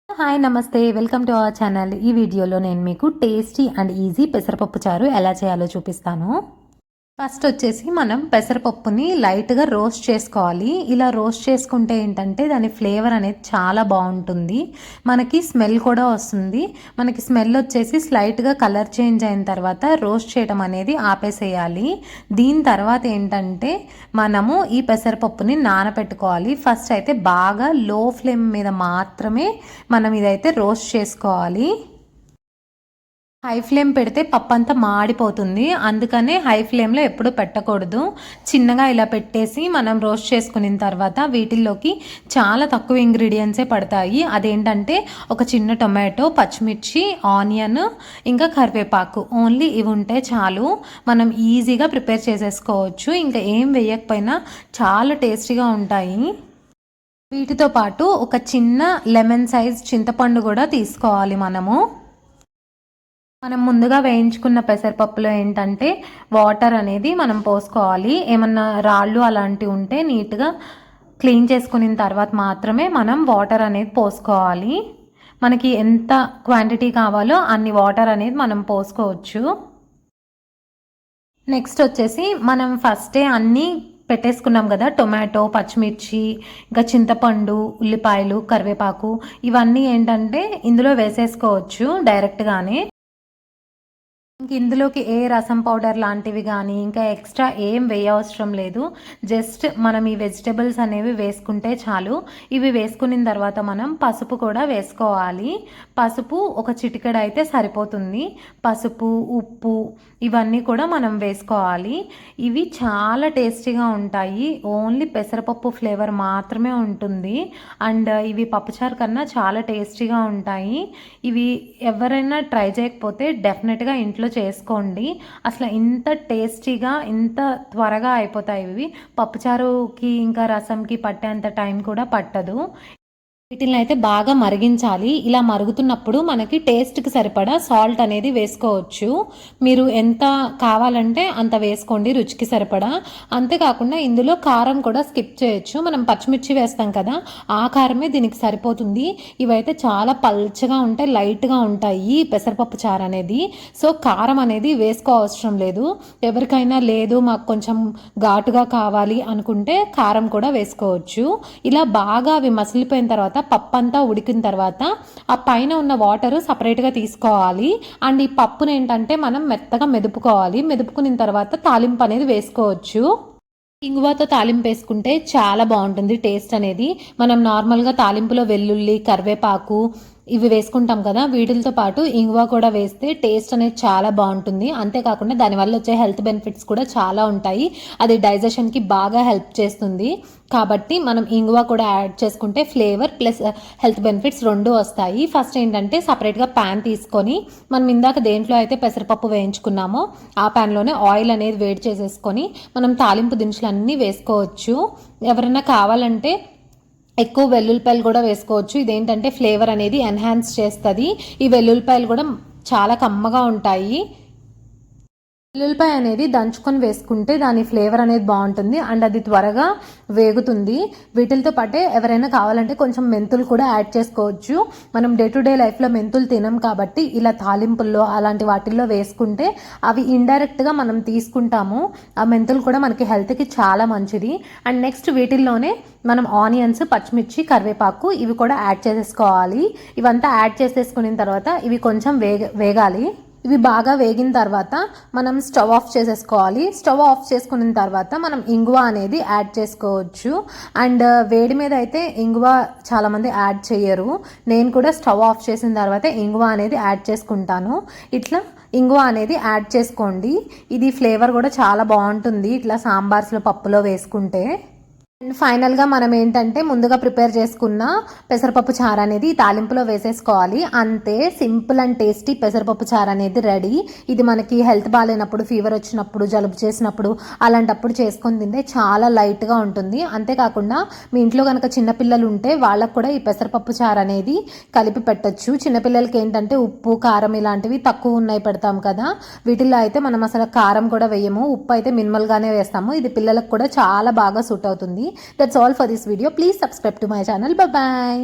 Hi నమస్తే welcome to our channel. ఈ వీడియోలో నేను మీకు టేస్టీ అండ్ ఈజీ పెసరపప్పు చారు ఎలా చేయాలో చూపిస్తాను. ఫస్ట్ వచ్చేసి మనం పెసరపప్పుని లైట్గా రోస్ట్ చేసుకోవాలి. ఇలా రోస్ట్ చేసుకుంటే ఏంటంటే దాని ఫ్లేవర్ అనేది చాలా బాగుంటుంది, మనకి స్మెల్ కూడా వస్తుంది. మనకి స్మెల్ వచ్చేసి స్లైట్గా కలర్ చేంజ్ అయిన తర్వాత రోస్ట్ చేయడం అనేది ఆపేసేయాలి. దీని తర్వాత ఏంటంటే మనము ఈ పెసరపప్పుని నానబెట్టుకోవాలి. ఫస్ట్ అయితే బాగా లో ఫ్లేమ్ మీద మాత్రమే మనం ఇదైతే రోస్ట్ చేసుకోవాలి. హై ఫ్లేమ్ పెడితే పప్పు అంతా మాడిపోతుంది, అందుకనే హై ఫ్లేమ్లో ఎప్పుడు పెట్టకూడదు. చిన్నగా ఇలా పెట్టేసి మనం రోస్ట్ చేసుకున్న తర్వాత వీటిల్లోకి చాలా తక్కువ ఇంగ్రీడియంట్సే పడతాయి. అదేంటంటే ఒక చిన్న టొమాటో, పచ్చిమిర్చి, ఆనియన్, ఇంకా కరివేపాకు. ఓన్లీ ఇవి ఉంటే చాలు, మనం ఈజీగా ప్రిపేర్ చేసేసుకోవచ్చు. ఇంకా ఏం వేయకపోయినా చాలా టేస్టీగా ఉంటాయి. వీటితో పాటు ఒక చిన్న లెమన్ సైజ్ చింతపండు కూడా తీసుకోవాలి. మనం ముందుగా వేయించుకున్న పెసరపప్పులో ఏంటంటే వాటర్ అనేది మనం పోసుకోవాలి. ఏమన్నా రాళ్ళు అలాంటివి ఉంటే నీట్గా క్లీన్ చేసుకున్న తర్వాత మాత్రమే మనం వాటర్ అనేది పోసుకోవాలి. మనకి ఎంత క్వాంటిటీ కావాలో అన్ని వాటర్ అనేది మనం పోసుకోవచ్చు. నెక్స్ట్ వచ్చేసి మనం ఫస్టే అన్నీ పెట్టేసుకున్నాం కదా, టొమాటో, పచ్చిమిర్చి, ఇంకా చింతపండు, ఉల్లిపాయలు, కరివేపాకు, ఇవన్నీ ఏంటంటే ఇందులో వేసేసుకోవచ్చు డైరెక్ట్గానే. ఇంక ఇందులోకి ఏ రసం పౌడర్ లాంటివి కానీ ఇంకా ఎక్స్ట్రా ఏం వేయవసరం లేదు. జస్ట్ మనం ఈ వెజిటబుల్స్ అనేవి వేసుకుంటే చాలు. ఇవి వేసుకున్న తర్వాత మనం పసుపు కూడా వేసుకోవాలి. పసుపు ఒక చిటికెడు అయితే సరిపోతుంది. పసుపు, ఉప్పు ఇవన్నీ కూడా మనం వేసుకోవాలి. ఇవి చాలా టేస్టీగా ఉంటాయి. ఓన్లీ పెసరపప్పు ఫ్లేవర్ మాత్రమే ఉంటుంది. అండ్ ఇవి పప్పుచారు కన్నా చాలా టేస్టీగా ఉంటాయి. ఇవి ఎవరైనా ట్రై చేయకపోతే డెఫినెట్గా ఇంట్లో చేసుకోండి. అసలు ఇంత టేస్టీగా ఇంత త్వరగా అయిపోతాయి ఇవి. పప్పుచారుకి ఇంకా రసంకి పట్టేంత టైం కూడా పట్టదు. వీటిని అయితే బాగా మరిగించాలి. ఇలా మరుగుతున్నప్పుడు మనకి టేస్ట్కి సరిపడా సాల్ట్ అనేది వేసుకోవచ్చు. మీరు ఎంత కావాలంటే అంత వేసుకోండి రుచికి సరిపడా. అంతేకాకుండా ఇందులో కారం కూడా స్కిప్ చేయొచ్చు. మనం పచ్చిమిర్చి వేస్తాం కదా, ఆ కారమే దీనికి సరిపోతుంది. ఇవైతే చాలా పల్చగా ఉంటాయి, లైట్గా ఉంటాయి పెసరపప్పు చారు అనేది. సో కారం అనేది వేసుకోవసరం లేదు. ఎవరికైనా లేదు మాకు కొంచెం ఘాటుగా కావాలి అనుకుంటే కారం కూడా వేసుకోవచ్చు. ఇలా బాగా అవి మసిలిపోయిన తర్వాత పప్పు అంతా ఉడికిన తర్వాత ఆ పైన ఉన్న వాటర్ సపరేట్గా తీసుకోవాలి. అండ్ ఈ పప్పును ఏంటంటే మనం మెత్తగా మెదుపుకోవాలి. మెదుపుకున్న తర్వాత తాలింపు అనేది వేసుకోవచ్చు. ఇంగువతో తాలింపు వేసుకుంటే చాలా బాగుంటుంది టేస్ట్ అనేది. మనం నార్మల్గా తాలింపులో వెల్లుల్లి, కరివేపాకు ఇవి వేసుకుంటాం కదా, వీటితో పాటు ఇంగువ కూడా వేస్తే టేస్ట్ అనేది చాలా బాగుంటుంది. అంతేకాకుండా దానివల్ల వచ్చే హెల్త్ బెనిఫిట్స్ కూడా చాలా ఉంటాయి. అది డైజెషన్కి బాగా హెల్ప్ చేస్తుంది. కాబట్టి మనం ఇంగువ కూడా యాడ్ చేసుకుంటే ఫ్లేవర్ ప్లస్ హెల్త్ బెనిఫిట్స్ రెండు వస్తాయి. ఫస్ట్ ఏంటంటే సపరేట్గా ప్యాన్ తీసుకొని మనం ఇందాక దేంట్లో అయితే పెసరపప్పు వేయించుకున్నామో ఆ ప్యాన్లోనే ఆయిల్ అనేది వేడి చేసేసుకొని మనం తాలింపు దినుసులు అన్నీ వేసుకోవచ్చు. ఎవరైనా కావాలంటే ఎక్కువ వెల్లుల్లిపాయలు కూడా వేసుకోవచ్చు. ఇదేంటంటే ఫ్లేవర్ అనేది ఎన్హాన్స్ చేస్తుంది. ఈ వెల్లుల్లిపాయలు కూడా చాలా కమ్మగా ఉంటాయి. వెల్లుల్లిపాయ అనేది దంచుకొని వేసుకుంటే దాని ఫ్లేవర్ అనేది బాగుంటుంది అండ్ అది త్వరగా వేగుతుంది. వీటితో పాటే ఎవరైనా కావాలంటే కొంచెం మెంతులు కూడా యాడ్ చేసుకోవచ్చు. మనం డే టు డే లైఫ్లో మెంతులు తినం కాబట్టి ఇలా తాలింపుల్లో అలాంటి వాటిల్లో వేసుకుంటే అవి ఇండైరెక్ట్గా మనం తీసుకుంటాము. ఆ మెంతులు కూడా మనకి హెల్త్కి చాలా మంచిది. అండ్ నెక్స్ట్ వీటిల్లోనే మనం ఆనియన్స్, పచ్చిమిర్చి, కరివేపాకు ఇవి కూడా యాడ్ చేసేసుకోవాలి. ఇవంతా యాడ్ చేసేసుకున్న తర్వాత ఇవి కొంచెం వేగాలి. ఇవి బాగా వేగిన తర్వాత మనం స్టవ్ ఆఫ్ చేసేసుకోవాలి. స్టవ్ ఆఫ్ చేసుకున్న తర్వాత మనం ఇంగువ అనేది యాడ్ చేసుకోవచ్చు. అండ్ వేడి మీద అయితే ఇంగువ చాలామంది యాడ్ చేయరు. నేను కూడా స్టవ్ ఆఫ్ చేసిన తర్వాత ఇంగువ అనేది యాడ్ చేసుకుంటాను. ఇట్లా ఇంగువ అనేది యాడ్ చేసుకోండి. ఇది ఫ్లేవర్ కూడా చాలా బాగుంటుంది ఇట్లా సాంబార్స్లో, పప్పులో వేసుకుంటే. అండ్ ఫైనల్గా మనం ఏంటంటే ముందుగా ప్రిపేర్ చేసుకున్న పెసరపప్పు చారు అనేది తాలింపులో వేసేసుకోవాలి. అంతే, సింపుల్ అండ్ టేస్టీ పెసరపప్పు చారు అనేది రెడీ. ఇది మనకి హెల్త్ బాగాలేనప్పుడు, ఫీవర్ వచ్చినప్పుడు, జలుబు చేసినప్పుడు అలాంటప్పుడు చేసుకొని తింటే చాలా లైట్గా ఉంటుంది. అంతేకాకుండా మీ ఇంట్లో కనుక చిన్నపిల్లలు ఉంటే వాళ్ళకు కూడా ఈ పెసరపప్పు చారు అనేది కలిపి పెట్టచ్చు. చిన్నపిల్లలకి ఏంటంటే ఉప్పు, కారం ఇలాంటివి తక్కువ ఉన్నాయి పెడతాం కదా, వీటిల్లో అయితే మనం అసలు కారం కూడా వేయము, ఉప్పు అయితే మినిమల్గానే వేస్తాము. ఇది పిల్లలకు కూడా చాలా బాగా సూట్ అవుతుంది. That's all for this video. Please subscribe to my channel. Bye bye.